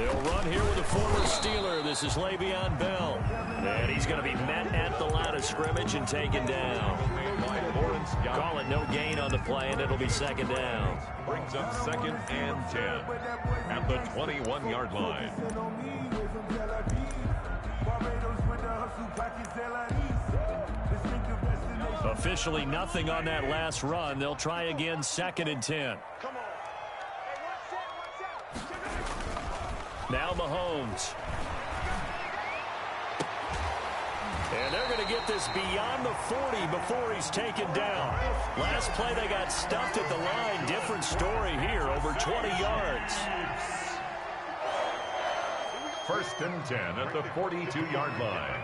They'll run here with a former Steeler. This is Le'Veon Bell. And he's going to be met at the line of scrimmage and taken down. Call it no gain on the play, and it'll be second down. Brings up 2nd and 10 at the 21-yard line. Officially nothing on that last run. They'll try again, 2nd and 10. Now Mahomes. And they're going to get this beyond the 40 before he's taken down. Last play they got stuffed at the line. Different story here, over 20 yards. 1st and 10 at the 42-yard line.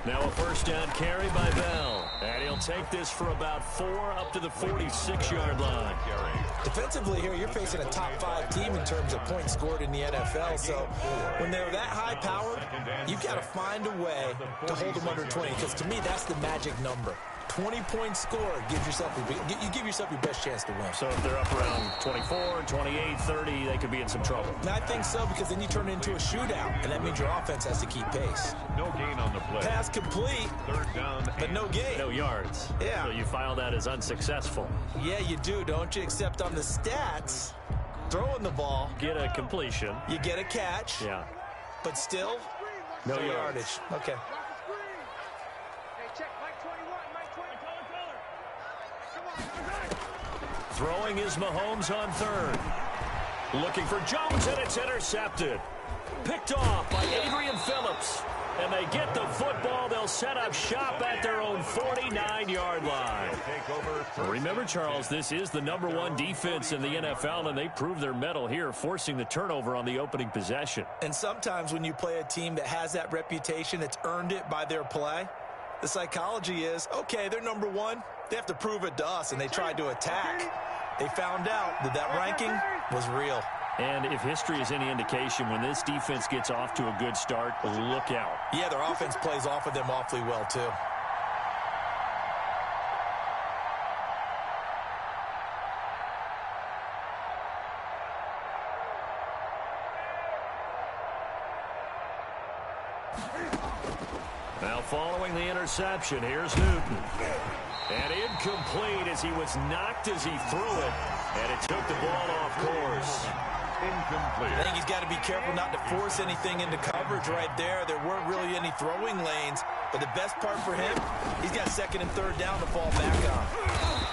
Now a first down carry by Bell. And he'll take this for about 4 up to the 46-yard line. Defensively here, you're facing a top 5 team in terms of points scored in the NFL. So when they're that high-powered, you've got to find a way to hold them under 20. Because to me, that's the magic number. 20 points scored gives yourself you give yourself your best chance to win. So if they're up around 24, 28, 30, they could be in some trouble. And I think so, because then you turn it into a shootout, and that means your offense has to keep pace. No gain on the play. Pass complete, 3rd down, but no gain. No yards. Yeah. So you file that as unsuccessful. Yeah, you do, don't you? Except on the stats, throwing the ball. Get a completion. You get a catch. Yeah. But still, no yardage. Okay. Throwing is Mahomes on 3rd. Looking for Jones, and it's intercepted. Picked off by Adrian Phillips. And they get the football. They'll set up shop at their own 49-yard line. Remember, Charles, this is the #1 defense in the NFL, and they prove their mettle here, forcing the turnover on the opening possession. And sometimes when you play a team that has that reputation, it's earned it by their play. The psychology is, okay, they're #1. They have to prove it to us, and they tried to attack. They found out that that ranking was real. And if history is any indication, when this defense gets off to a good start, look out. Yeah, their offense plays off of them awfully well, too. Now following the interception, here's Newton. And incomplete as he was knocked as he threw it. And it took the ball off course. Incomplete. I think he's got to be careful not to force anything into coverage right there. There weren't really any throwing lanes. But the best part for him, he's got 2nd and 3rd down to fall back on.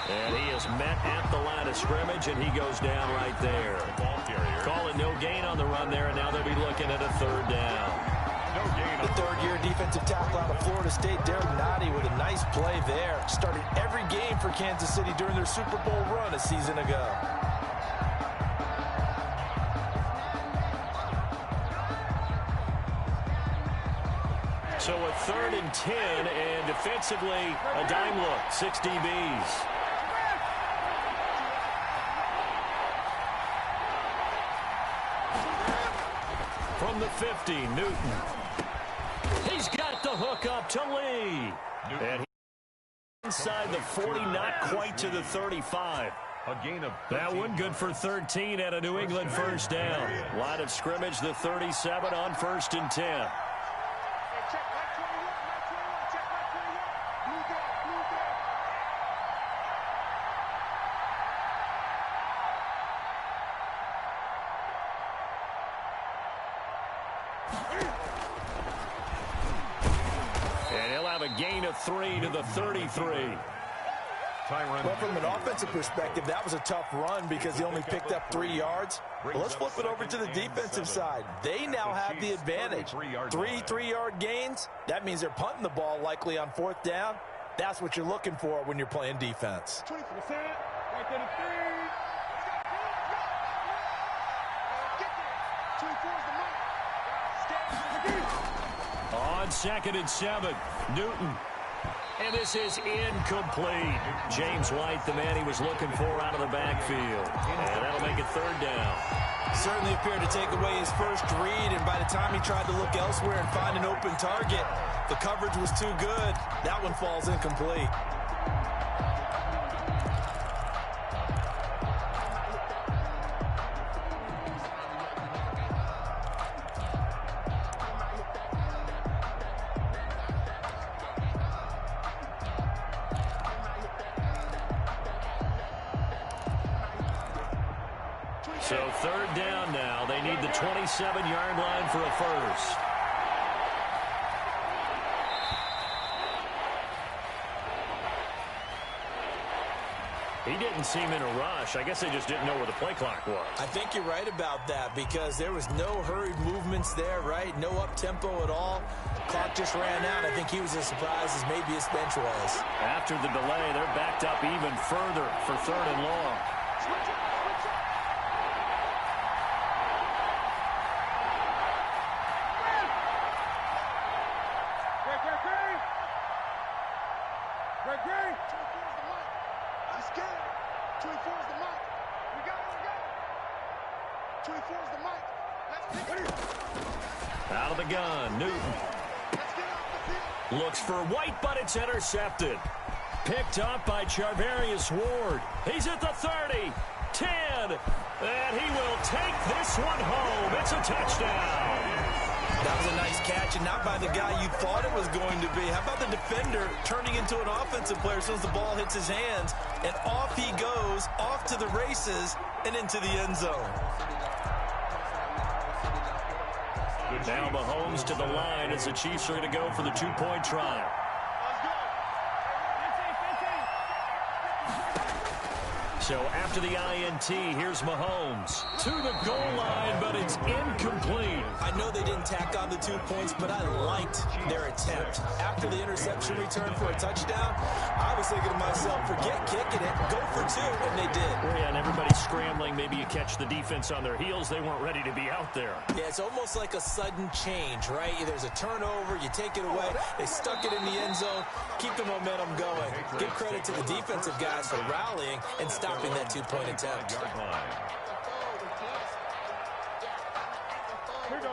And he is met at the line of scrimmage, and he goes down right there. Call it no gain on the run there, and now they'll be looking at a 3rd down. The 3rd-year defensive tackle out of Florida State, Derek Nottie, with a nice play there. Started every game for Kansas City during their Super Bowl run a season ago. So a 3rd and 10, and defensively a dime look, 6 DBs. From the 50, Newton. He's got the hook up to Lee. And inside the 40, not quite to the 35. A gain of that one good for 13 and a New England first down. Line of scrimmage, the 37 on 1st and 10. And he'll have a gain of 3 to the 33. Well, from an offensive perspective, that was a tough run because he only picked up 3 yards. Well, let's flip it over to the defensive side. They now have the advantage. 3 3-yard gains. That means they're punting the ball likely on 4th down. That's what you're looking for when you're playing defense. 20%, right there to 3. On 2nd and 7, Newton. And this is incomplete. James White, the man he was looking for out of the backfield. And that'll make it 3rd down. Certainly appeared to take away his first read, and by the time he tried to look elsewhere and find an open target, the coverage was too good. That one falls incomplete. So third down now. They need the 27-yard line for a first. He didn't seem in a rush. I guess they just didn't know where the play clock was. I think you're right about that because there was no hurried movements there, right? No up-tempo at all. Clock just ran out. I think he was as surprised as maybe his bench was. After the delay, they're backed up even further for third and long. Out of the gun, Newton. Looks for White, but it's intercepted. Picked up by Charvarius Ward. He's at the 30, 10, and he will take this one home. It's a touchdown. That was a nice catch, and not by the guy you thought it was going to be. How about the defender turning into an offensive player as soon as the ball hits his hands, and off he goes, off to the races, and into the end zone. Now Mahomes to the line as the Chiefs are going to go for the two-point try. So after the INT, here's Mahomes to the goal line, but it's incomplete. I know they didn't tack on the 2 points, but I liked their attempt. After the interception return for a touchdown, I was thinking to myself, forget kicking it, go for two, and they did. Yeah, and everybody's scrambling. Maybe you catch the defense on their heels. They weren't ready to be out there. Yeah, it's almost like a sudden change, right? There's a turnover, you take it away, they stuck it in the end zone, keep the momentum going. Give credit to the defensive guys for rallying and stopping that two-point attempt.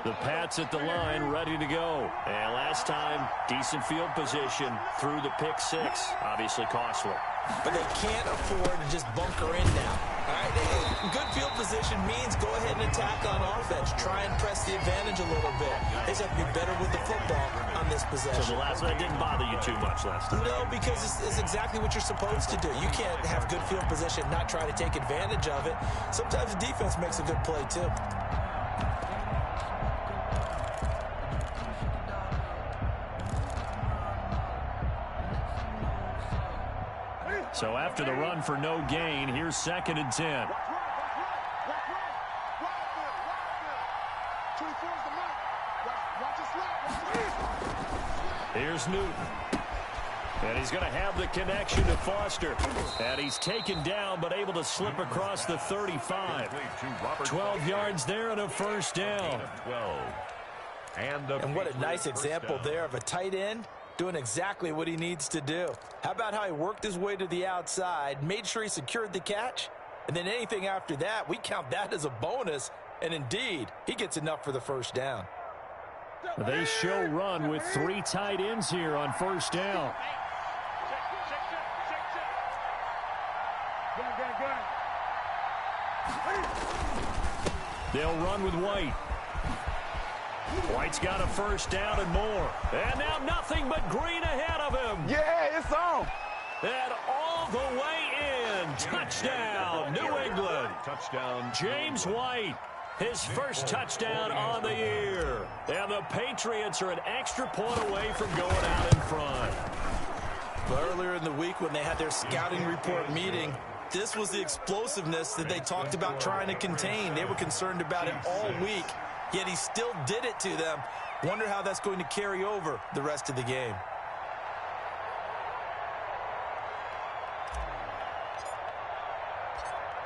The Pats at the line, ready to go. And last time, decent field position through the pick six. Obviously costly. But they can't afford to just bunker in now. All right, good field position means go ahead and attack on offense. Try and press the advantage a little bit. They just have to be better with the football on this possession. So the last one didn't bother you too much last time? No, because it's exactly what you're supposed to do. You can't have good field position, not try to take advantage of it. Sometimes the defense makes a good play, too. So after the run for no gain, here's 2nd and 10. Here's Newton. And he's going to have the connection to Foster. And he's taken down, but able to slip across the 35. 12 yards there and a first down. And what a nice example there of a tight end doing exactly what he needs to do. How about how he worked his way to the outside, made sure he secured the catch, and then anything after that, we count that as a bonus. And indeed, he gets enough for the first down. They show run with 3 tight ends here on first down. They'll run with White. White's got a first down and more. And now nothing but green ahead of him. Yeah, it's on. And all the way in. Touchdown, New England. Touchdown, James White. His first touchdown on the year. And the Patriots are an extra point away from going out in front. But earlier in the week when they had their scouting report meeting, this was the explosiveness that they talked about trying to contain. They were concerned about it all week, yet he still did it to them. Wonder how that's going to carry over the rest of the game.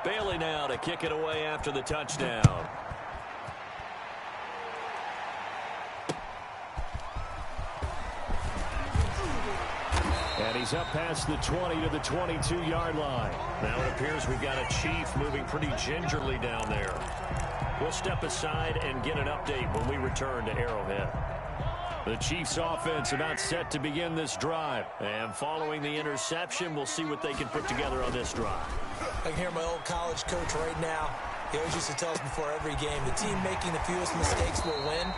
Bailey now to kick it away after the touchdown. And he's up past the 20 to the 22-yard line. Now it appears we've got a Chief moving pretty gingerly down there. We'll step aside and get an update when we return to Arrowhead. The Chiefs offense about set to begin this drive. And following the interception, we'll see what they can put together on this drive. I can hear my old college coach right now. He always used to tell us before every game, the team making the fewest mistakes will win.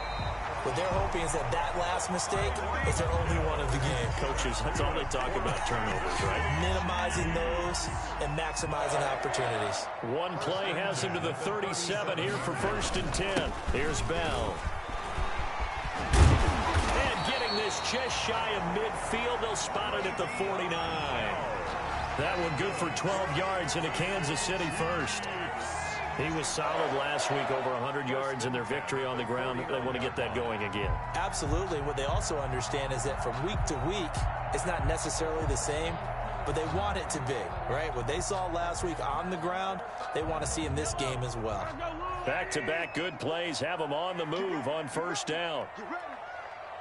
What they're hoping is that last mistake is their only one of the game. Coaches, that's all they talk about, turnovers, right? Minimizing those and maximizing opportunities. One play has him to the 37 here for 1st and 10. Here's Bell. And getting this just shy of midfield, they'll spot it at the 49. That one good for 12 yards into Kansas City first. He was solid last week, over 100 yards in their victory on the ground. They want to get that going again. Absolutely. What they also understand is that from week to week, it's not necessarily the same, but they want it to be, right? What they saw last week on the ground, they want to see in this game as well. Back-to-back good plays have them on the move on 1st down.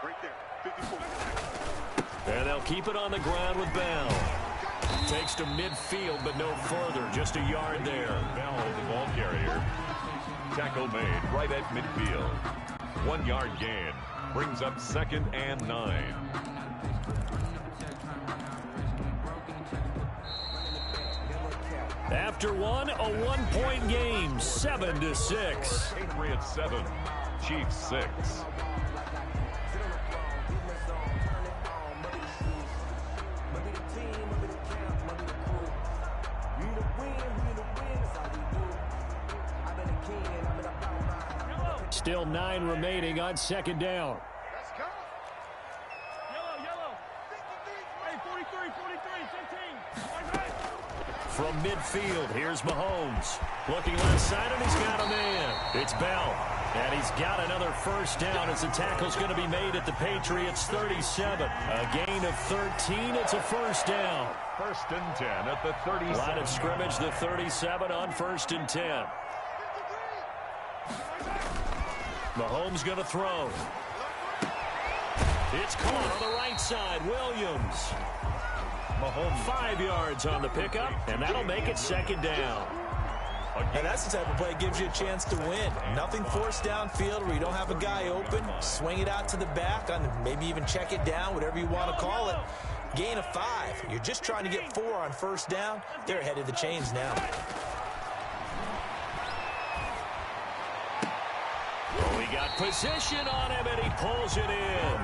Right there, 54. And they'll keep it on the ground with Bell. Takes to midfield, but no further. Just a yard there. Bell, the ball carrier. Tackle made right at midfield. 1 yard gain. Brings up 2nd and 9. After one, a 1-point game, 7-6. Patriots 7, Chiefs 6. Still 9 remaining on 2nd down. Let's go. Yellow. Hey, 43, 15. From midfield, here's Mahomes. Looking left side, and he's got a man. It's Bell. And he's got another 1st down as the tackle's going to be made at the Patriots 37. A gain of 13. It's a 1st down. 1st and 10 at the 37. Line of scrimmage, the 37 on 1st and 10. Mahomes going to throw. It's caught on the right side. Williams. Mahomes 5 yards on the pickup, and that'll make it 2nd down. And that's the type of play that gives you a chance to win. Nothing forced downfield where you don't have a guy open. Swing it out to the back, maybe even check it down, whatever you want to call it. Gain of 5. You're just trying to get 4 on 1st down. They're ahead of the chains now. We got position on him, and he pulls it in.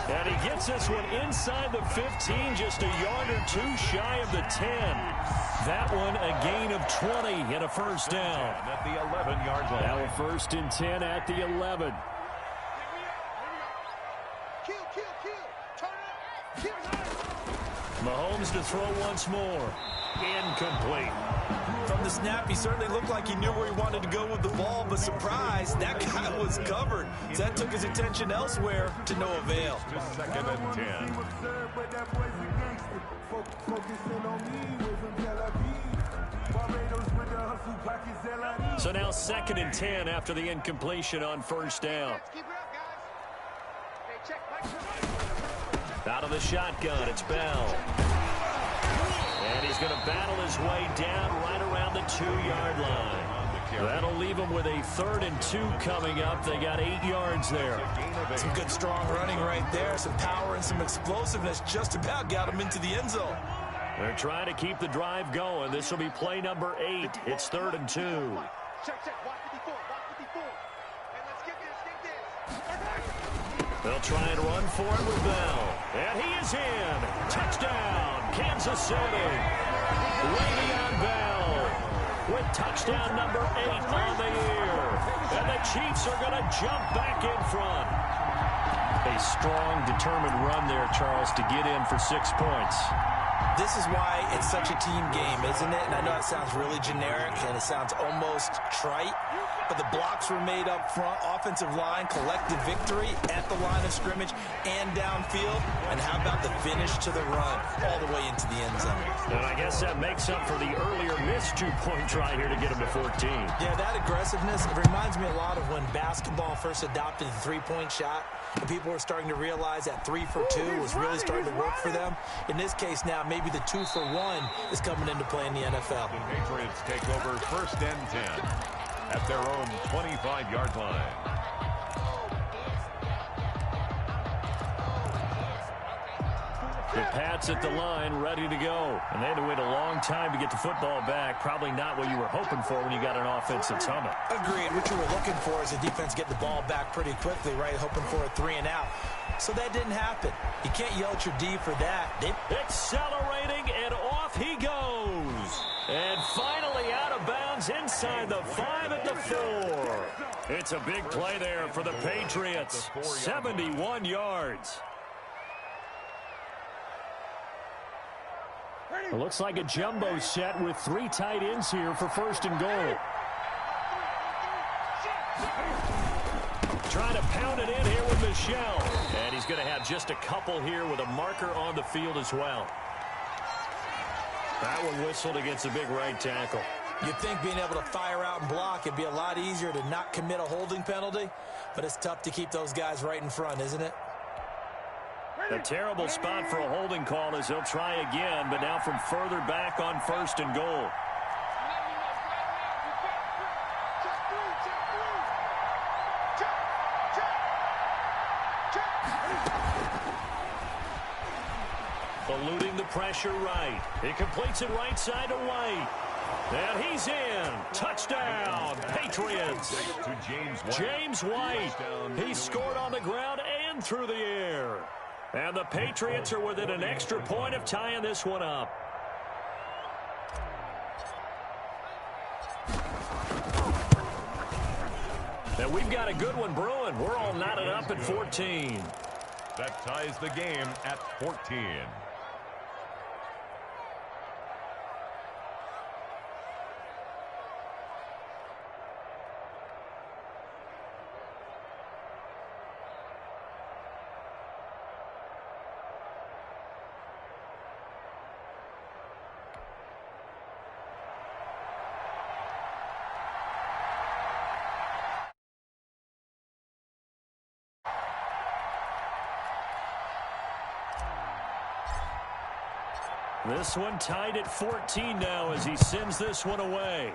And he gets this one inside the 15, just a yard or 2 shy of the 10. That one a gain of 20 and a 1st down. At the 11-yard line. Now a 1st and 10 at the 11. Mahomes to throw once more. Incomplete. From the snap, he certainly looked like he knew where he wanted to go with the ball, but surprise, that guy was covered. So that took his attention elsewhere to no avail. Just 2nd and 10. So now 2nd and 10 after the incompletion on 1st down. Out of the shotgun, it's Bell. And he's going to battle his way down right around the 2-yard line. That'll leave him with a 3rd and 2 coming up. They got 8 yards there. Some good strong running right there. Some power and some explosiveness just about got him into the end zone. They're trying to keep the drive going. This will be play number 8. It's 3rd and 2. Check. Watch 54. And let's get this. They'll try and run for it with Bell. And he is in. Touchdown, Kansas City. Le'Veon Bell with touchdown number 8 on the year. And the Chiefs are going to jump back in front. A strong, determined run there, Charles, to get in for 6 points. This is why it's such a team game, isn't it? And I know it sounds really generic and it sounds almost trite, but the blocks were made up front, offensive line, collective victory at the line of scrimmage and downfield. And how about the finish to the run all the way into the end zone? And I guess that makes up for the earlier missed 2-point try here to get him to 14. Yeah, that aggressiveness, it reminds me a lot of when basketball first adopted the 3-point shot. And people were starting to realize that 3 for 2 was really starting to work for them. In this case now, maybe the 2 for 1 is coming into play in the NFL. The Patriots take over 1st and 10 at their own 25-yard line. The Pats at the line, ready to go. And they had to wait a long time to get the football back. Probably not what you were hoping for when you got an offense that's humming. Agreed. What you were looking for is the defense get the ball back pretty quickly, right? Hoping for a 3-and-out. So that didn't happen. You can't yell at your D for that. Accelerating, and off he goes. And finally out of bounds inside the 5 at the 4. It's a big play there for the Patriots. 71 yards. It looks like a jumbo set with 3 tight ends here for 1st and goal. Trying to pound it in here with Michel. And he's going to have just a couple here with a marker on the field as well. That one whistled against a big right tackle. You'd think being able to fire out and block, it'd be a lot easier to not commit a holding penalty, but it's tough to keep those guys right in front, isn't it? A terrible spot for a holding call as they'll try again, but now from further back on 1st and goal. Eluding the pressure right. He completes it right side to White. And he's in. Touchdown, Patriots. James White. He scored on the ground and through the air. And the Patriots are within an extra point of tying this one up. And we've got a good one brewing. We're all knotted up at 14. That ties the game at 14. This one tied at 14 now as he sends this one away.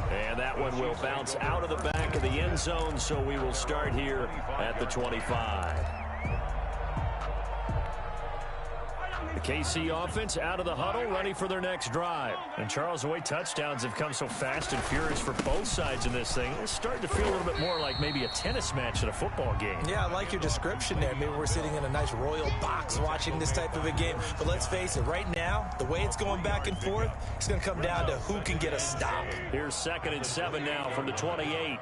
And that one will bounce out of the back of the end zone, so we will start here at the 25. The KC offense out of the huddle, ready for their next drive. And Charles, the way touchdowns have come so fast and furious for both sides in this thing, it's starting to feel a little bit more like maybe a tennis match at a football game. Yeah, I like your description there. Maybe we're sitting in a nice royal box watching this type of a game. But let's face it, right now, the way it's going back and forth, it's going to come down to who can get a stop. Here's 2nd and 7 now from the 28.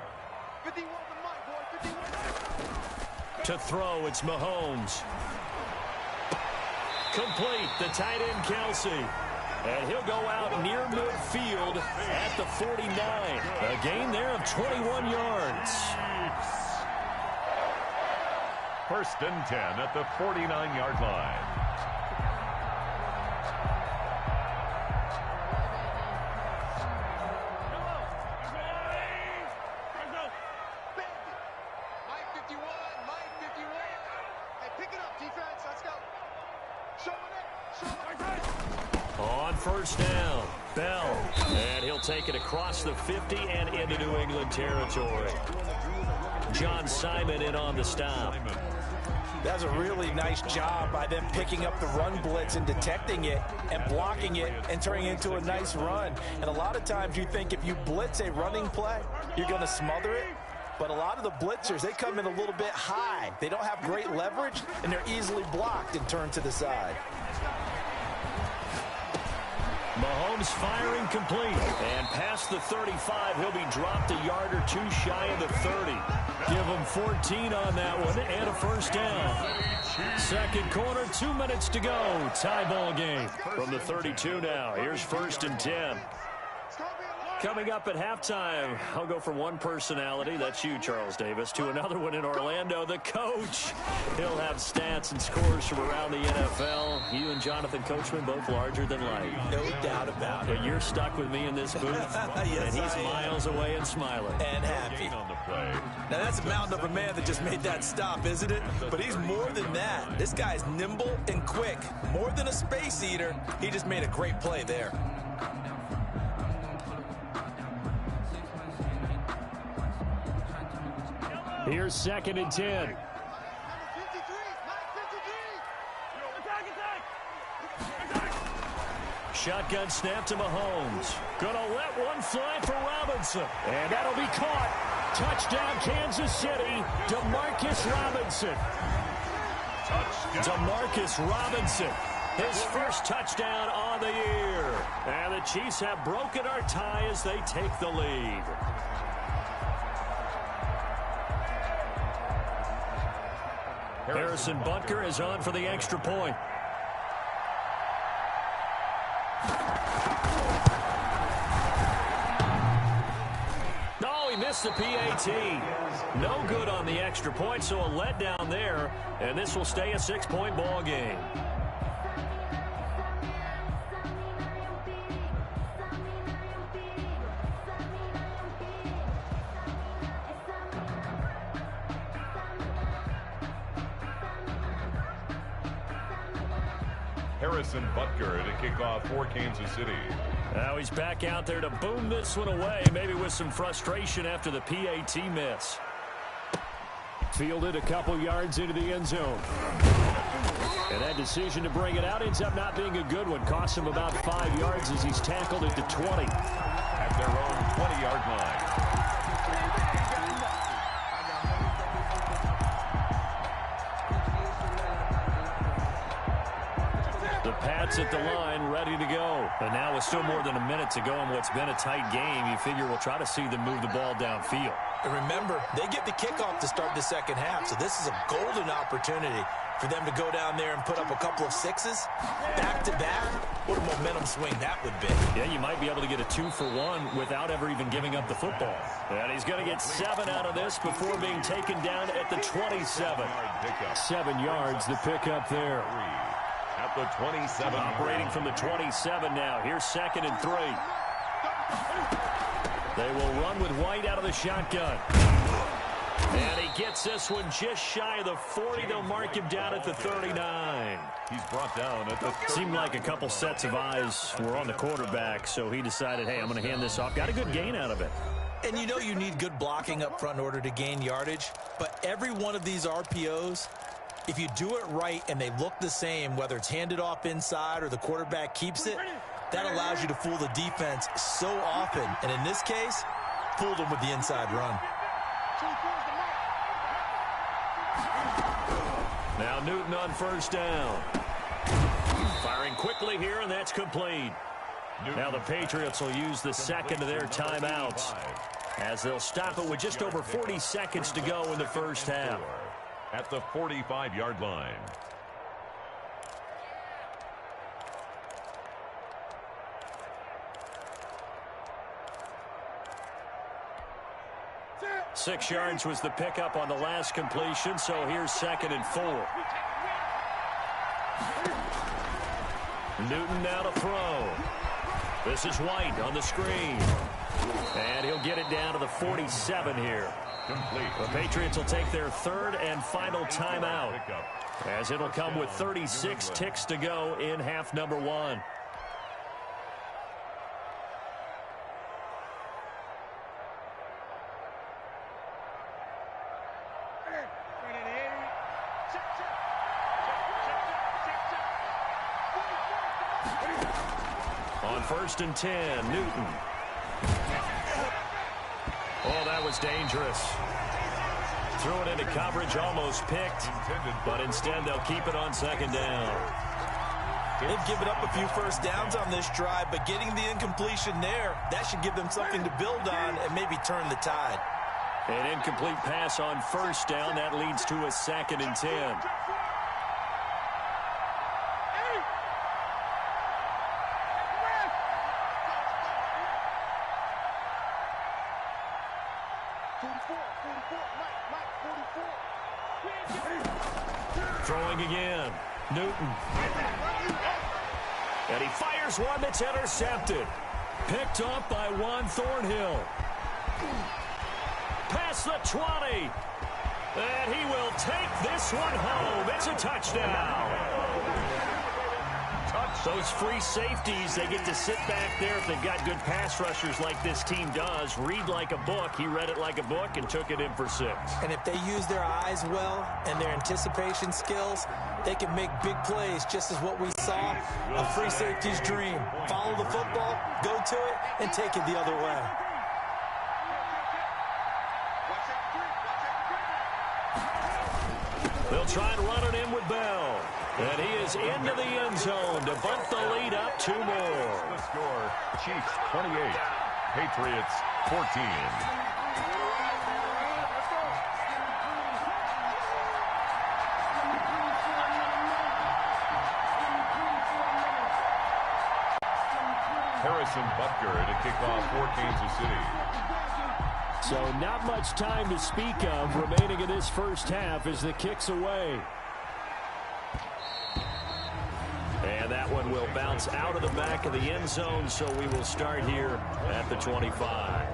To throw, it's Mahomes. Complete, the tight end Kelsey. And he'll go out near midfield at the 49. A gain there of 21 yards. 1st and 10 at the 49-yard line. On 1st down, Bell. And he'll take it across the 50 and into New England territory. John Simon in on the stop. That's a really nice job by them picking up the run blitz and detecting it and blocking it and turning it into a nice run. And a lot of times you think if you blitz a running play, you're going to smother it. But a lot of the blitzers, they come in a little bit high. They don't have great leverage, and they're easily blocked and turned to the side. Mahomes firing complete. And past the 35, he'll be dropped a yard or two shy of the 30. Give him 14 on that one and a 1st down. 2nd quarter, 2 minutes to go. Tie ball game from the 32 now. Here's 1st and 10. Coming up at halftime, I'll go from one personality, that's you, Charles Davis, to another one in Orlando, the coach. He'll have stats and scores from around the NFL. You and Jonathan Coachman, both larger than life. No doubt about it. But you're stuck with me in this booth, yes, and he's miles away and smiling. And happy. Now, that's a mountain of a man that just made that stop, isn't it? But he's more than that. This guy's nimble and quick. More than a space eater. He just made a great play there. Here's 2nd and 10. shotgun snap to Mahomes. Gonna let one fly for Robinson. And that'll be caught. Touchdown, Kansas City. DeMarcus Robinson. DeMarcus Robinson. His first touchdown on the year. And the Chiefs have broken our tie as they take the lead. Harrison Butker is on for the extra point. Oh, he missed the PAT. No good on the extra point, so a letdown there. And this will stay a 6-point ball game. Harrison Butker to kick off for Kansas City. Now he's back out there to boom this one away, maybe with some frustration after the PAT miss. Fielded a couple yards into the end zone. And that decision to bring it out ends up not being a good one. Costs him about 5 yards as he's tackled at the 20. At their own 20-yard line. The Pats at the line, ready to go. And now with still more than a minute to go in what's been a tight game, you figure we'll try to see them move the ball downfield. And remember, they get the kickoff to start the second half, so this is a golden opportunity for them to go down there and put up a couple of sixes back-to-back. What a momentum swing that would be. Yeah, you might be able to get a 2-for-1 without ever even giving up the football. And he's going to get 7 out of this before being taken down at the 27. 7 yards, the pickup there. At the 27. Operating from the 27 now. Here's 2nd and 3. They will run with White out of the shotgun. And he gets this one just shy of the 40. They'll mark him down at the 39. He's brought down at the 39. Seemed like a couple sets of eyes were on the quarterback, so he decided, hey, I'm going to hand this off. Got a good gain out of it. And you know you need good blocking up front in order to gain yardage, but every one of these RPOs, if you do it right and they look the same, whether it's handed off inside or the quarterback keeps it, that allows you to fool the defense so often. And in this case, fooled them with the inside run. Now Newton on first down. Firing quickly here, and that's complete. Now the Patriots will use the second of their timeouts as they'll stop it with just over 40 seconds to go in the first half. At the 45-yard line. Six yards was the pickup on the last completion, so here's 2nd and 4. Newton now to throw. This is White on the screen. And he'll get it down to the 47 here. Complete. The Patriots will take their 3rd and final timeout, as it'll come with 36 ticks to go in half number 1. On 1st and 10, Newton. Oh, that was dangerous. Threw it into coverage, almost picked, but instead they'll keep it on 2nd down. They've given up a few first downs on this drive, but getting the incompletion there, that should give them something to build on and maybe turn the tide. An incomplete pass on 1st down. That leads to a 2nd and 10. Throwing again. Newton. And he fires one that's intercepted. Picked off by Juan Thornhill. Past the 20. And he will take this one home. It's a touchdown. Those free safeties, they get to sit back there if they've got good pass rushers like this team does. Read like a book. He read it like a book and took it in for 6. And if they use their eyes well and their anticipation skills, they can make big plays, just as what we saw, a free safety's dream. Follow the football, go to it, and take it the other way. They'll try and run it in with Bell. And he is into the end zone to bump the lead up 2 more. The score, Chiefs 28, Patriots 14. Harrison Butker to kick off for Kansas City. So not much time to speak of remaining in this first half as the kick's away. And that one will bounce out of the back of the end zone, so we will start here at the 25.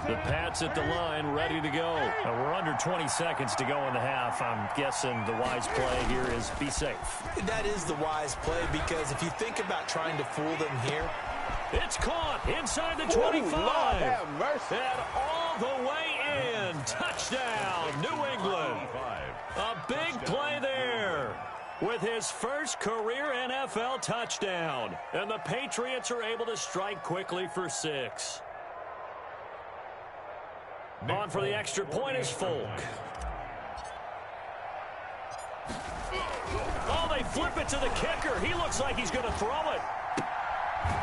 The Pats at the line, ready to go. We're under 20 seconds to go in the half. I'm guessing the wise play here is be safe. That is the wise play, because if you think about trying to fool them here. It's caught inside the 25. And all the way in. Touchdown, New England. A big play there with his first career NFL touchdown. And the Patriots are able to strike quickly for 6. On for the extra point is Folk. Oh, they flip it to the kicker. He looks like he's going to throw it.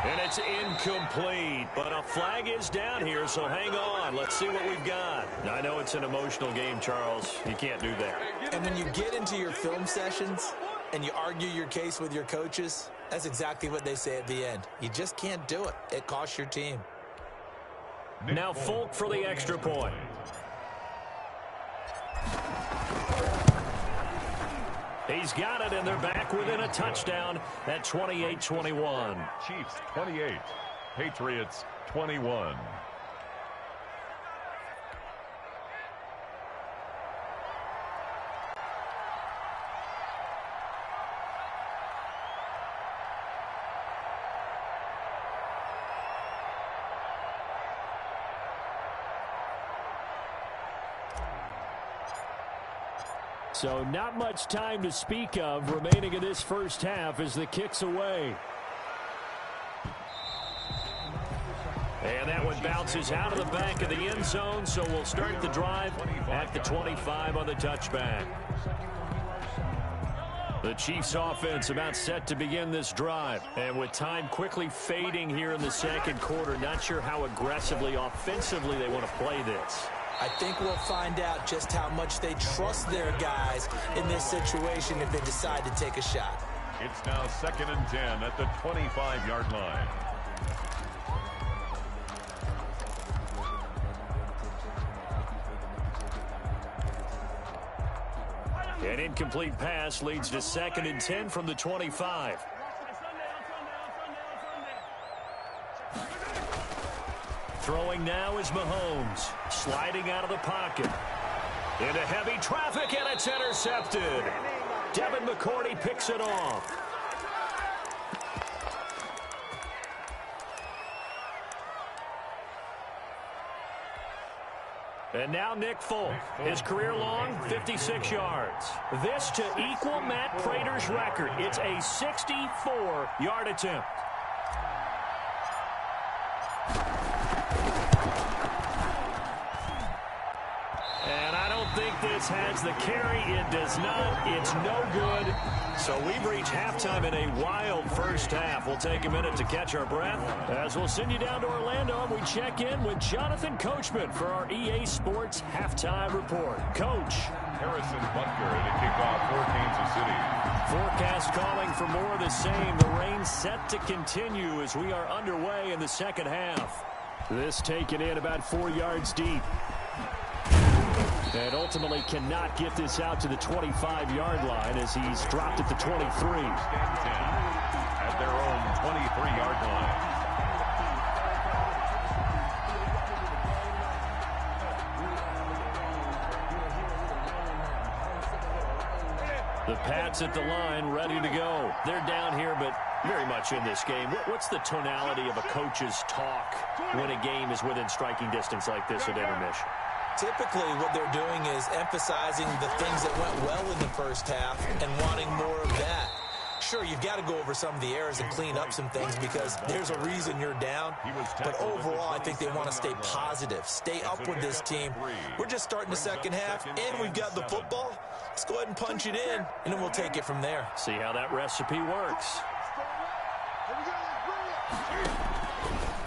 And it's incomplete, but a flag is down here, so hang on. Let's see what we've got. I know it's an emotional game, Charles. You can't do that. And when you get into your film sessions and you argue your case with your coaches, that's exactly what they say at the end. You just can't do it. It costs your team. Now Folk for the extra point. He's got it, and they're back within a touchdown at 28-21. Chiefs 28, Patriots 21. So not much time to speak of remaining in this first half as the kick's away. And that one bounces out of the back of the end zone, so we'll start the drive at the 25 on the touchback. The Chiefs offense about set to begin this drive. And with time quickly fading here in the second quarter, not sure how aggressively, offensively they want to play this. I think we'll find out just how much they trust their guys in this situation if they decide to take a shot. It's now 2nd and 10 at the 25-yard line. An incomplete pass leads to 2nd and 10 from the 25. Throwing now is Mahomes, sliding out of the pocket. Into heavy traffic, and it's intercepted. Devin McCourty picks it off. And now Nick Folk, his career long, 56 yards. This to equal Matt Prater's record. It's a 64-yard attempt. And I don't think this has the carry. It does not. It's no good. So we've reached halftime in a wild first half. We'll take a minute to catch our breath as we'll send you down to Orlando and we check in with Jonathan Coachman for our EA Sports Halftime Report. Coach. Harrison Butker to kick off for Kansas City. Forecast calling for more of the same. The rain set to continue as we are underway in the second half. This taken in about 4 yards deep. And ultimately cannot get this out to the 25-yard line as he's dropped at the 23. At their own 23-yard line. The Pats at the line, ready to go. They're down here, but very much in this game. What's the tonality of a coach's talk when a game is within striking distance like this at intermission? Typically, what they're doing is emphasizing the things that went well in the first half and wanting more of that. Sure, you've got to go over some of the errors and clean up some things because there's a reason you're down. But overall, I think they want to stay positive, stay up with this team. We're just starting the second half, and we've got the football. Let's go ahead and punch it in, and then we'll take it from there. See how that recipe works.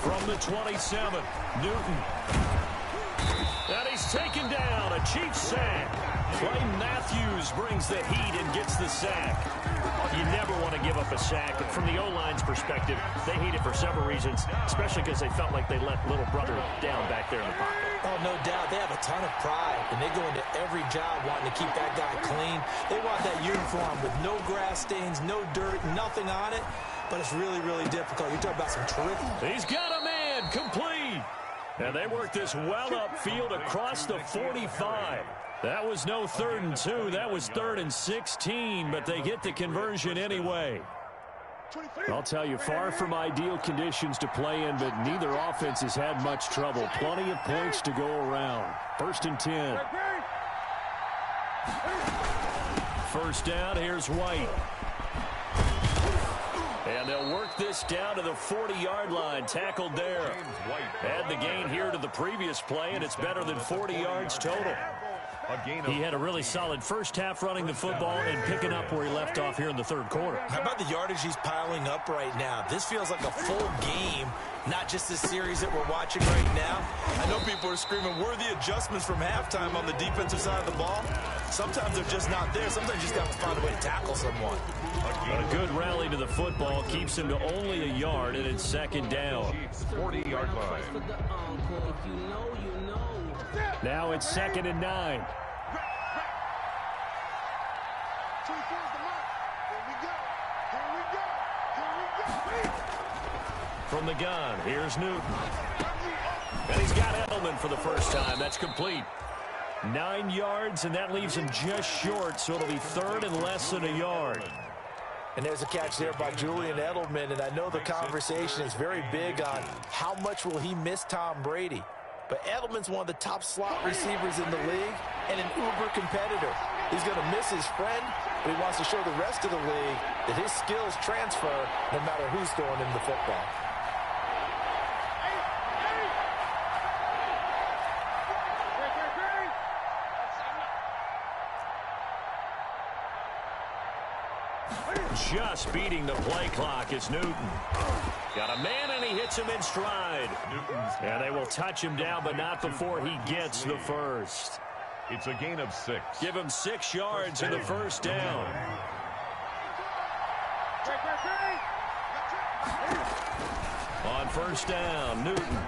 From the 27, Newton. And he's taken down, a Chiefs sack. Clay Matthews brings the heat and gets the sack. You never want to give up a sack. And from the O-line's perspective, they hate it for several reasons, especially because they felt like they let little brother down back there in the pocket. Oh, no doubt. They have a ton of pride, and they go into every job wanting to keep that guy clean. They want that uniform with no grass stains, no dirt, nothing on it. But it's really, really difficult. You're talking about some terrific. He's got a man complete. And they work this well upfield across the 45. That was no 3rd and 2. That was 3rd and 16, but they get the conversion anyway. I'll tell you, far from ideal conditions to play in, but neither offense has had much trouble. Plenty of points to go around. 1st and 10. First down, here's White. And they'll work this down to the 40-yard line. Tackled there. Add the gain here to the previous play, and it's better than 40 yards total. He had a really solid first half running the football and picking up where he left off here in the 3rd quarter. How about the yardage he's piling up right now? This feels like a full game, not just this series that we're watching right now. I know people are screaming, worthy adjustments from halftime on the defensive side of the ball. Sometimes they're just not there. Sometimes you just got to find a way to tackle someone. But a good rally to the football keeps him to only a yard, and it's 2nd down. 40-yard line. Now it's 2nd and 9. From the gun, here's Newton. And he's got Edelman for the first time. That's complete. 9 yards, and that leaves him just short, so it'll be 3rd and less than a yard. And there's a catch there by Julian Edelman, and I know the conversation is very big on how much will he miss Tom Brady. But Edelman's one of the top slot receivers in the league and an uber competitor. He's going to miss his friend, but he wants to show the rest of the league that his skills transfer no matter who's throwing him the football. Just beating the play clock is Newton. Got a man, and he hits him in stride. And they will touch him down, but not before he gets the first. It's a gain of 6. Give him 6 yards in the first down. On first down, Newton.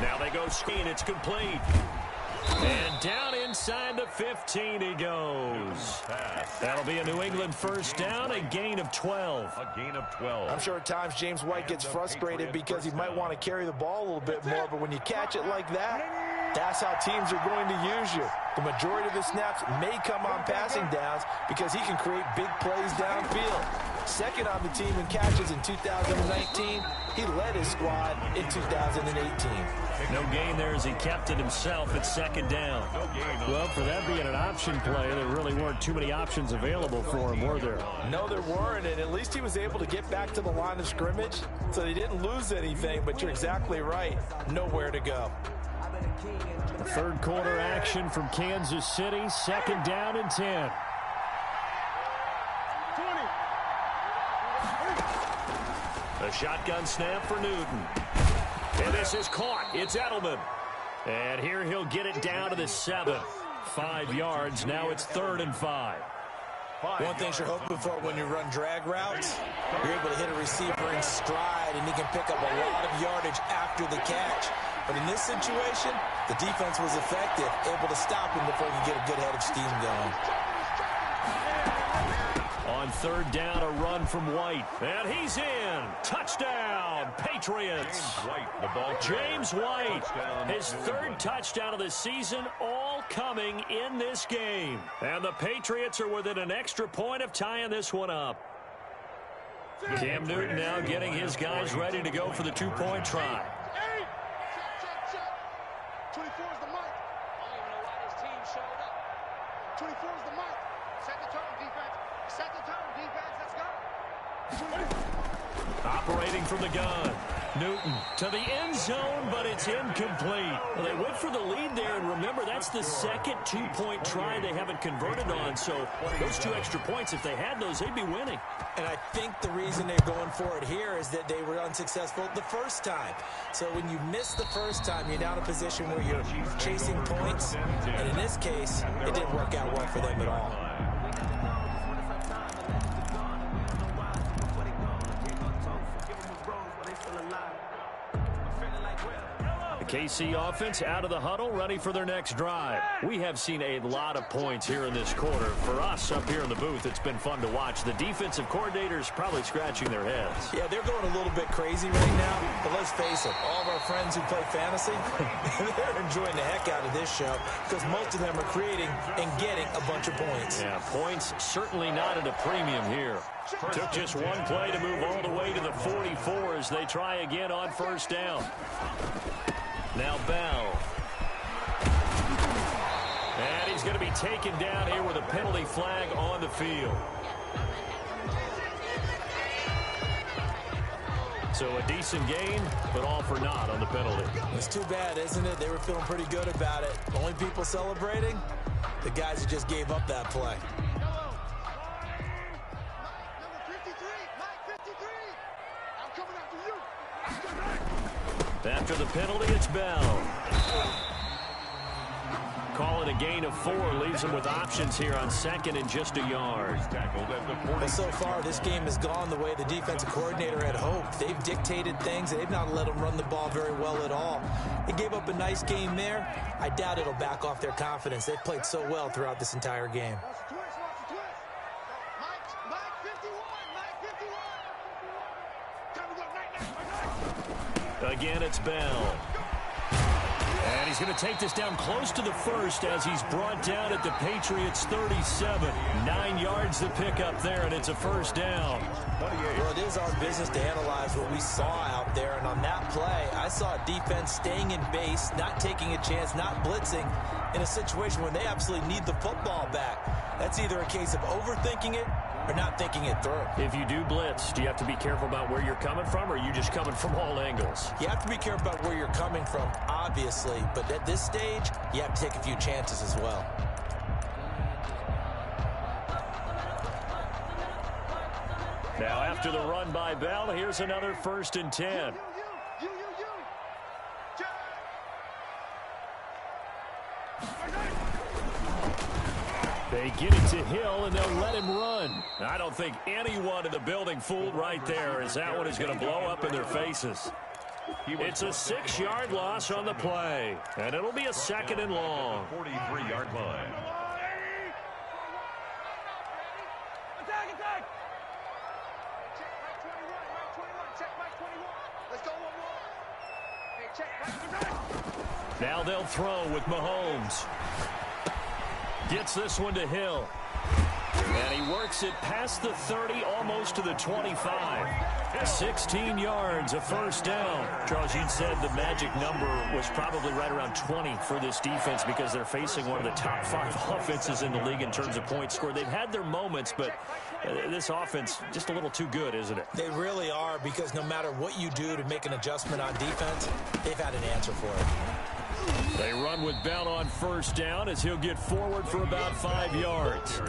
Now they go screen. It's complete. And down inside the 15 he goes. That'll be a New England first down, a gain of 12. A gain of 12. I'm sure at times James White gets frustrated because he might want to carry the ball a little bit more, but when you catch it like that, that's how teams are going to use you. The majority of his snaps may come on passing downs because he can create big plays downfield. Second on the team in catches in 2019. He led his squad in 2018. No gain there as he kept it himself at 2nd down. Well, for that being an option play, there really weren't too many options available for him, were there? No, there weren't, and at least he was able to get back to the line of scrimmage, so he didn't lose anything, but you're exactly right. Nowhere to go. A 3rd quarter action from Kansas City, 2nd down and 10. A shotgun snap for Newton. And this is caught. It's Edelman. And here he'll get it down to the 7. 5 yards. Now it's 3rd and 5. One thing you're hoping for when you run drag routes, you're able to hit a receiver in stride, and he can pick up a lot of yardage after the catch. But in this situation, the defense was effective, able to stop him before he could get a good head of steam going. On 3rd down, a run from White. And he's in. Touchdown, Patriots. White, the ball. James White, his 3rd touchdown of the season, all coming in this game. And the Patriots are within an extra point of tying this one up. Cam Newton now getting his guys ready to go for the two-point try. 24 is the mic. I don't even know why this team showed up. 24 is the mic. Set the tone, defense. Set the tone, defense. Let's go. Operating from the gun. Newton to the end zone, but it's incomplete. Well, they went for the lead there, and remember, that's the second two-point try they haven't converted on. So those 2 extra points, if they had those, they'd be winning. And I think the reason they're going for it here is that they were unsuccessful the first time. So when you miss the first time, you're now in a position where you're chasing points. And in this case, it didn't work out well for them at all. KC offense out of the huddle, ready for their next drive. We have seen a lot of points here in this quarter. For us up here in the booth, it's been fun to watch. The defensive coordinators probably scratching their heads. Yeah, they're going a little bit crazy right now, but let's face it, all of our friends who play fantasy, they're enjoying the heck out of this show because most of them are creating and getting a bunch of points. Yeah, points certainly not at a premium here. Took just one play to move all the way to the 44 as they try again on first down. Now Bell. And he's going to be taken down here with a penalty flag on the field. So a decent gain, but all for naught on the penalty. It's too bad, isn't it? They were feeling pretty good about it. Only people celebrating, the guys who just gave up that play. Number 53, Mike 53. I'm coming after you. After the penalty, it's Bell. Call it a gain of 4, leaves them with options here on second and just a yard. Well, so far, this game has gone the way the defensive coordinator had hoped. They've dictated things. They've not let them run the ball very well at all. They gave up a nice game there. I doubt it'll back off their confidence. They've played so well throughout this entire game. Mike 51, Mike 51. Again, it's Bell. And he's going to take this down close to the first as he's brought down at the Patriots' 37. 9 yards to pick up there, and it's a first down. Well, it is our business to analyze what we saw out there, and on that play, I saw a defense staying in base, not taking a chance, not blitzing, in a situation where they absolutely need the football back. That's either a case of overthinking it or not thinking it through. If you do blitz, do you have to be careful about where you're coming from, or are you just coming from all angles? You have to be careful about where you're coming from, obviously, but at this stage, you have to take a few chances as well. Now, after the run by Bell, here's another 1st and 10. They get it to Hill, and they'll let him run. I don't think anyone in the building fooled right there, as that one is going to blow up in their faces. It's a 6-yard loss on the play, and it'll be a 2nd and long. 43-yard line. Now they'll throw with Mahomes. Gets this one to Hill. And he works it past the 30, almost to the 25. 16 yards, a first down. Charles, you'd said the magic number was probably right around 20 for this defense because they're facing one of the top 5 offenses in the league in terms of points scored. They've had their moments, but this offense just a little too good, isn't it? They really are, because no matter what you do to make an adjustment on defense, they've had an answer for it. They run with Bell on first down as he'll get forward for about 5 yards.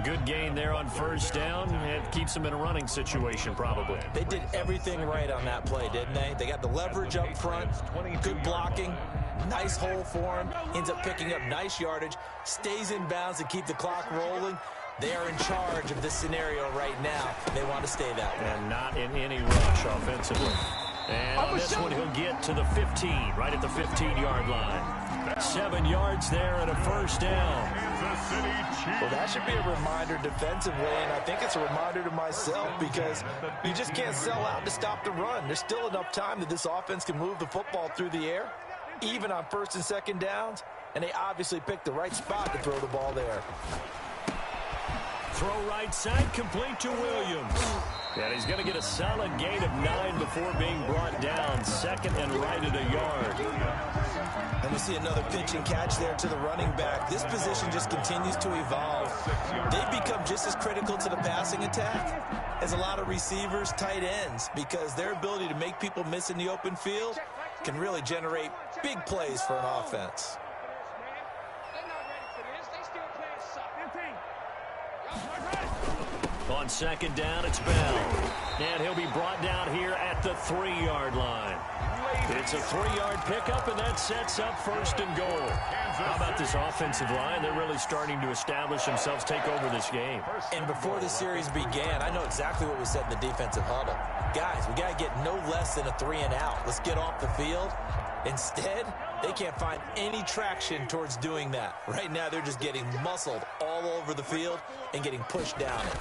Good gain there on first down. It keeps them in a running situation, probably. They did everything right on that play, didn't they? They got the leverage up front, good blocking, nice hole for him, ends up picking up nice yardage, stays in bounds to keep the clock rolling. They are in charge of this scenario right now. They want to stay that way. And not in any rush offensively. And on this one, he'll get to the 15, right at the 15-yard line. 7 yards there and a first down. Well, that should be a reminder defensively, and I think it's a reminder to myself, because you just can't sell out to stop the run. There's still enough time that this offense can move the football through the air. even on first and second downs, and they obviously picked the right spot to throw the ball there. Throw right side, complete to Williams. And he's going to get a solid gain of 9 before being brought down. Second and right at a yard. And we see another pitch and catch there to the running back. This position just continues to evolve. They've become just as critical to the passing attack as a lot of receivers, tight ends, because their ability to make people miss in the open field can really generate big plays for an offense. On second down, it's Bell. And he'll be brought down here at the 3-yard line. It's a 3-yard pickup, and that sets up first and goal. How about this offensive line? They're really starting to establish themselves, take over this game. And before the series began, I know exactly what was said in the defensive huddle. Guys, we got to get no less than a 3-and-out. Let's get off the field. Instead, they can't find any traction towards doing that. Right now, they're just getting muscled all over the field and getting pushed down it.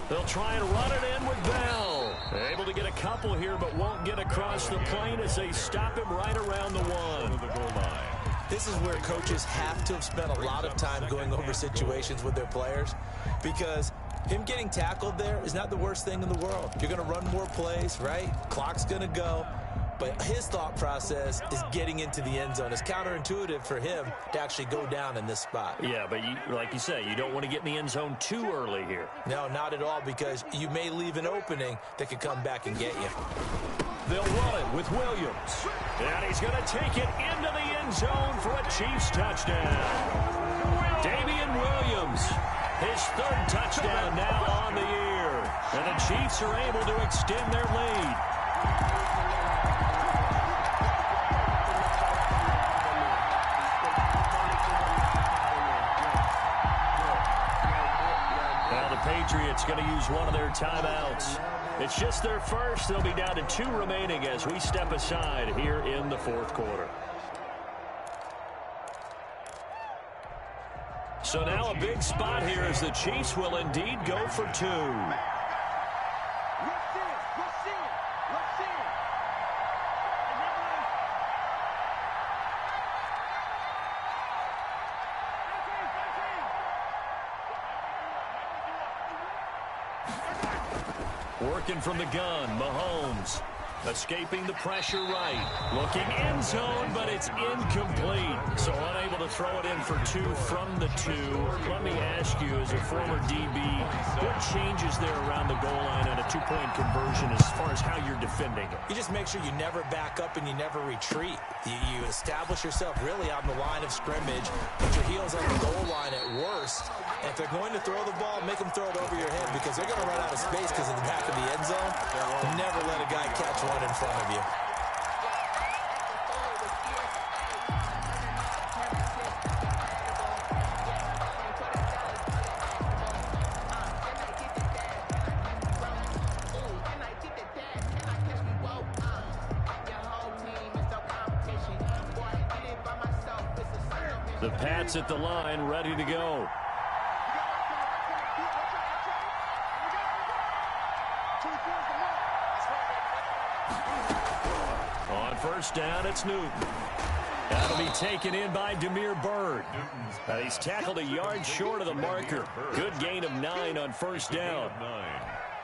They'll try and run it in with Bell. Able to get a couple here, but won't get across the plane as they stop him right around the 1. This is where coaches have to have spent a lot of time going over situations with their players, because him getting tackled there is not the worst thing in the world. You're going to run more plays, right? Clock's going to go. But his thought process is getting into the end zone. It's counterintuitive for him to actually go down in this spot. Yeah, but like you say, you don't want to get in the end zone too early here. No, not at all, because you may leave an opening that could come back and get you. They'll run it with Williams. And he's going to take it into the end zone for a Chiefs touchdown. Damian Williams, his 3rd touchdown now on the year. And the Chiefs are able to extend their lead. Patriots going to use one of their timeouts. It's just their first. They'll be down to 2 remaining as we step aside here in the 4th quarter. So now a big spot here as the Chiefs will indeed go for 2. Working from the gun, Mahomes. Escaping the pressure right. Looking end zone, but it's incomplete. So unable to throw it in for 2 from the 2. Let me ask you, as a former DB, what changes there around the goal line on a 2-point conversion as far as how you're defending it? You just make sure you never back up and you never retreat. You establish yourself really on the line of scrimmage, put your heels on the goal line at worst. And if they're going to throw the ball, make them throw it over your head, because they're going to run out of space because of the back of the end zone. Never let a guy catch one in front of you. The Pats at the line, ready to go. On first down, it's Newton. That'll be taken in by Demir Bird. He's tackled a yard short of the marker. Good gain of 9 on first down.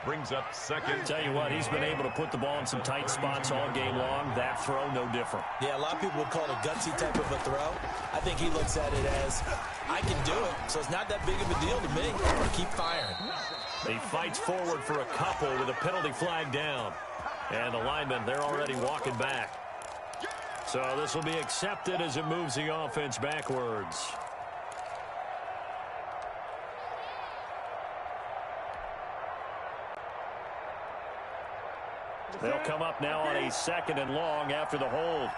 Brings up second. Tell you what, he's been able to put the ball in some tight spots all game long. That throw, no different. Yeah, a lot of people would call it a gutsy type of a throw. I think he looks at it as, I can do it, so it's not that big of a deal to me. I'm going to keep firing. He fights forward for a couple with a penalty flag down. And the linemen, they're already walking back. So this will be accepted as it moves the offense backwards. They'll come up now on a 2nd and long after the hold.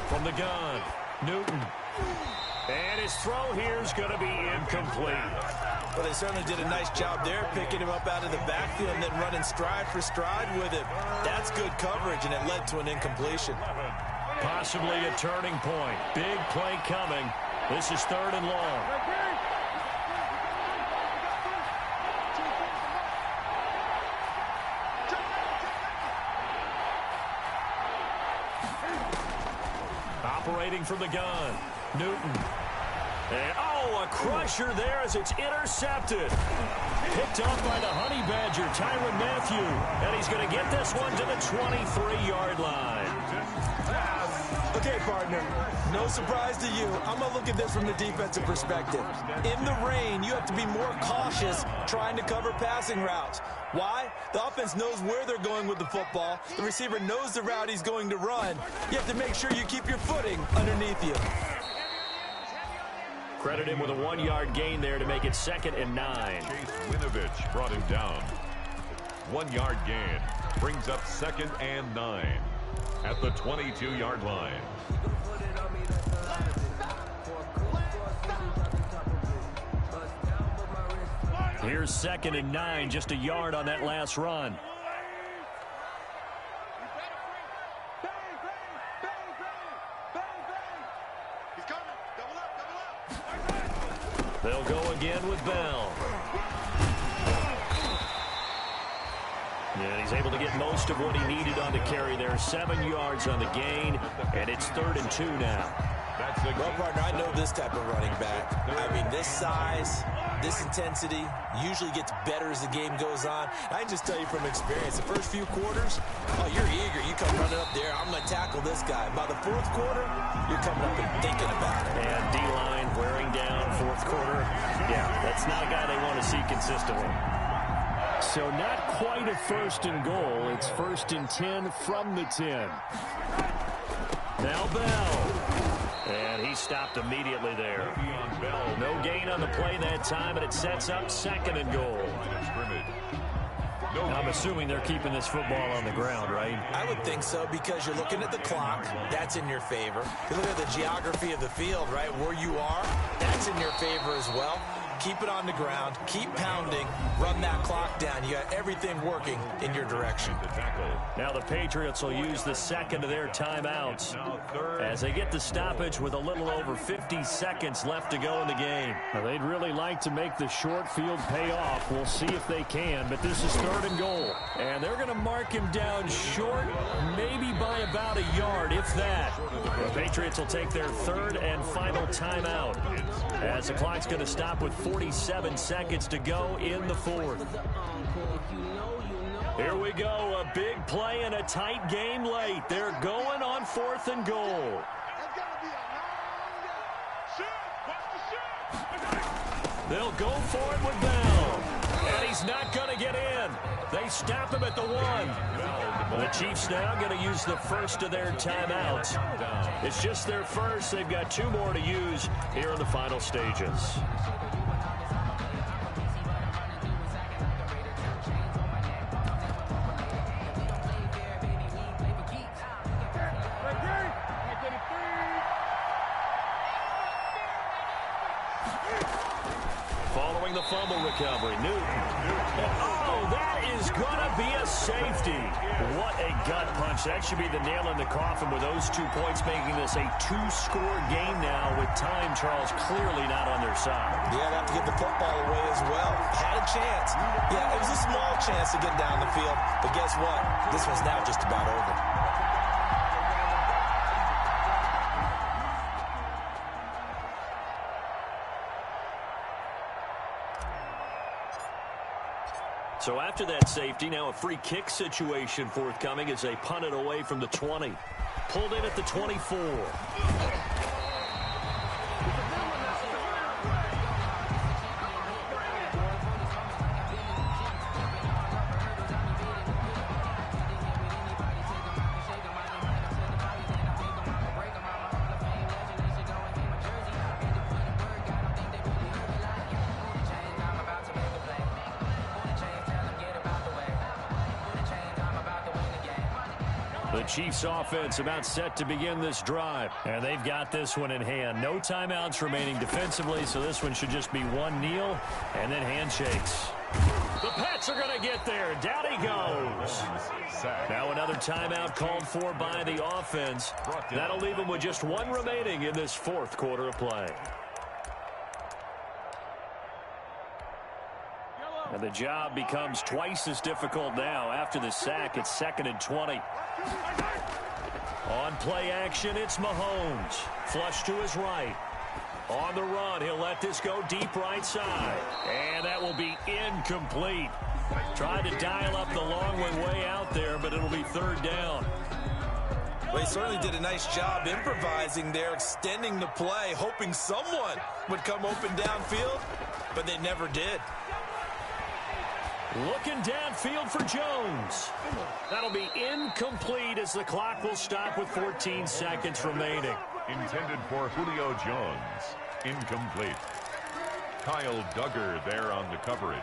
From the gun, Newton. And his throw here is going to be incomplete. Well, they certainly did a nice job there, picking him up out of the backfield and then running stride for stride with him. That's good coverage, and it led to an incompletion. Possibly a turning point. Big play coming. This is 3rd and long. operating from the gun. Newton. And, oh, a crusher there as it's intercepted. Picked off by the Honey Badger, Tyrann Mathieu. And he's going to get this one to the 23-yard line. Okay, partner, no surprise to you. I'm going to look at this from the defensive perspective. In the rain, you have to be more cautious trying to cover passing routes. Why? The offense knows where they're going with the football. The receiver knows the route he's going to run. You have to make sure you keep your footing underneath you. Credit him with a 1-yard gain there to make it 2nd and 9. Chase Winovich brought him down. 1-yard gain brings up 2nd and 9 at the 22-yard line. Here's 2nd and 9, just a yard on that last run. They'll go again with Bell. And he's able to get most of what he needed on the carry there. 7 yards on the gain, and it's 3rd and 2 now. Well, partner, I know this type of running back. I mean, this size, this intensity usually gets better as the game goes on. I can just tell you from experience, the first few quarters, oh, you're eager. You come running up there, I'm going to tackle this guy. By the 4th quarter, you're coming up and thinking about it. And D-line wearing down 4th quarter. Yeah, that's not a guy they want to see consistently. So not quite a 1st and goal. It's 1st and 10 from the 10. Now Bell. And he stopped immediately there. No gain on the play that time, and it sets up 2nd and goal. I'm assuming they're keeping this football on the ground, right? I would think so, because you're looking at the clock. That's in your favor. You look at the geography of the field, right? Where you are, that's in your favor as well. Keep it on the ground. Keep pounding. Run that clock down. You got everything working in your direction. Now the Patriots will use the 2nd of their timeouts as they get the stoppage with a little over 50 seconds left to go in the game. Now, they'd really like to make the short field pay off. We'll see if they can, but this is 3rd and goal. And they're going to mark him down short, maybe by about a yard, if that. The Patriots will take their 3rd and final timeout as the clock's going to stop with 47 seconds to go in the 4th. Here we go, a big play and a tight game late. They're going on 4th and goal. They'll go for it with Bell. And he's not going to get in. They stop him at the 1. The Chiefs now going to use the 1st of their timeouts. It's just their 1st. They've got 2 more to use here in the final stages. Following the fumble recovery, Newton. Oh, that is going to be a safety. What a gut punch. That should be the nail in the coffin with those 2 points, making this a 2-score game now with time, Charles, clearly not on their side. Yeah, they have to get the football away as well. Had a chance. Yeah, it was a small chance to get down the field, but guess what? This one's now just about over. So after that safety, now a free kick situation forthcoming as they punt it away from the 20. Pulled in at the 24. The Chiefs offense about set to begin this drive. And they've got this one in hand. No timeouts remaining defensively, so this one should just be one kneel and then handshakes. The Pats are going to get there. Down he goes. Now another timeout called for by the offense. That'll leave them with just 1 remaining in this 4th quarter of play. And the job becomes twice as difficult now. After the sack, it's 2nd and 20. On play action, it's Mahomes. Flush to his right. On the run, he'll let this go deep right side. And that will be incomplete. Tried to dial up the long way out there, but it'll be third down. Well, he certainly did a nice job improvising there, extending the play, hoping someone would come open downfield, but they never did. Looking downfield for Jones. That'll be incomplete as the clock will stop with 14 seconds remaining. Intended for Julio Jones. Incomplete. Kyle Duggar there on the coverage.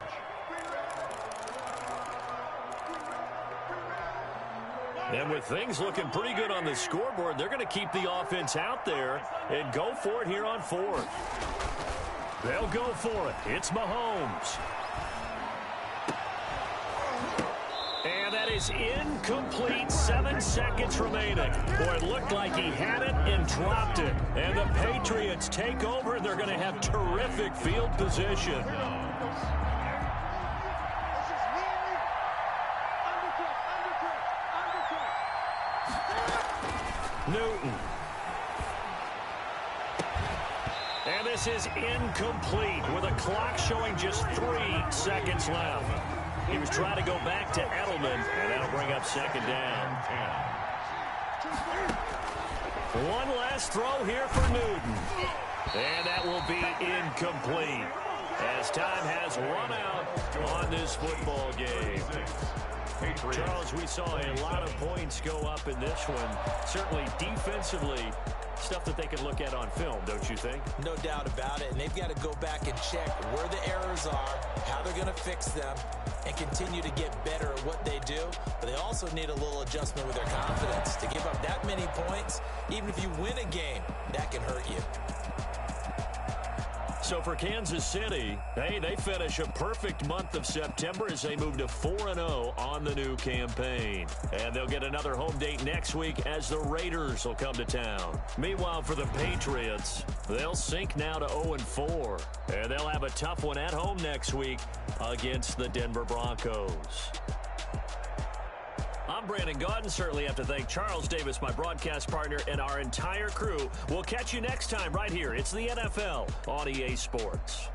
And with things looking pretty good on the scoreboard, they're going to keep the offense out there and go for it here on fourth. They'll go for it. It's Mahomes. And that is incomplete. 7 seconds remaining. Boy, it looked like he had it and dropped it. And the Patriots take over. They're going to have terrific field position. Newton. And this is incomplete with a clock showing just 3 seconds left. He was trying to go back to Edelman, and that'll bring up second down. One last throw here for Newton. And that will be incomplete as time has run out on this football game. Charles, we saw a lot of points go up in this one. Certainly defensively, stuff that they can look at on film, don't you think? No doubt about it, and they've got to go back and check where the errors are, how they're going to fix them, and continue to get better at what they do. But they also need a little adjustment with their confidence. To give up that many points, even if you win a game, that can hurt you. So for Kansas City, hey, they finish a perfect month of September as they move to 4-0 on the new campaign. And they'll get another home date next week as the Raiders will come to town. Meanwhile, for the Patriots, they'll sink now to 0-4. And they'll have a tough one at home next week against the Denver Broncos. I'm Brandon Gaudin. Certainly have to thank Charles Davis, my broadcast partner, and our entire crew. We'll catch you next time right here. It's the NFL on EA Sports.